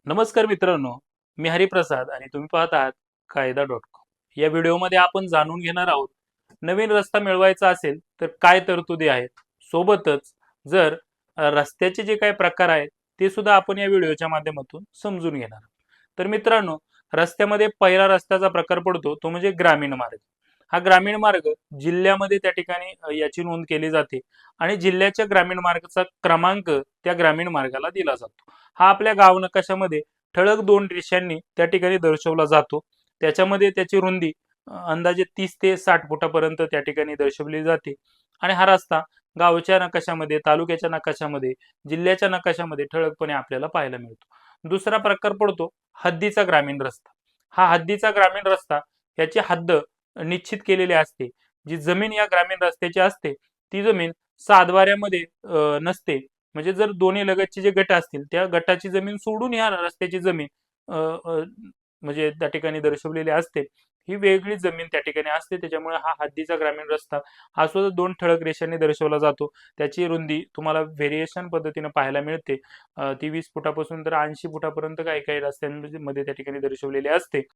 नमस्कार मित्रांनो, मी हरिप्रसाद आणि तुम्ही पाहत आहात कायदा.com. या व्हिडिओमध्ये आपण जाणून घेणार आहोत, नवीन रस्ता मिळवायचा असेल तर काय तरतुदी आहेत. सोबतच जर रस्त्याचे जे काही प्रकार आहेत ते सुद्धा आपण या व्हिडिओच्या माध्यमातून समजून घेणार. तर मित्रांनो, रस्त्यामध्ये पहिला रस्त्याचा प्रकार पडतो तो म्हणजे ग्रामीण मार्ग. हा ग्रामीण मार्ग जिल्ह्यामध्ये त्या ठिकाणी याची नोंद केली जाते आणि जिल्ह्याच्या ग्रामीण मार्गाचा क्रमांक त्या ग्रामीण मार्गाला दिला जातो. हा आपल्या गाव नकाशामध्ये ठळक दोन रेषांनी त्या ठिकाणी दर्शवला जातो. त्याच्यामध्ये त्याची रुंदी अंदाजे 30 ते 60 फुटापर्यंत त्या ठिकाणी दर्शवली जाते आणि हा रस्ता गावच्या नकाशामध्ये, तालुक्याच्या नकाशामध्ये, जिल्ह्याच्या नकाशामध्ये ठळकपणे आपल्याला पाहायला मिळतो. दुसरा प्रकार पडतो हद्दीचा ग्रामीण रस्ता. हा हद्दीचा ग्रामीण रस्ता याची हद्द निश्चित केलेली असते. जी जमीन या ग्रामीण रस्त्याची असते ती जमीन सातबाऱ्यामध्ये नसते. म्हणजे जर दोन्ही लगतचे जे गट असतील त्या गटाची जमीन सोडून या रस्त्याची जमीन अ, अ, म्हणजे त्या ठिकाणी दर्शवलेली असते. ही वेगळी जमीन त्या ठिकाणी असते. त्याच्यामुळे हा हद्दीचा ग्रामीण रस्ता हा सुद्धा दोन ठळक रेषांनी दर्शवला जातो. त्याची रुंदी तुम्हाला व्हेरिएशन पद्धतीने पाहायला मिळते. ती 20 फुटापासून तर 80 फुटापर्यंत काही काही रस्त्यांमध्ये त्या ठिकाणी दर्शवलेली असते.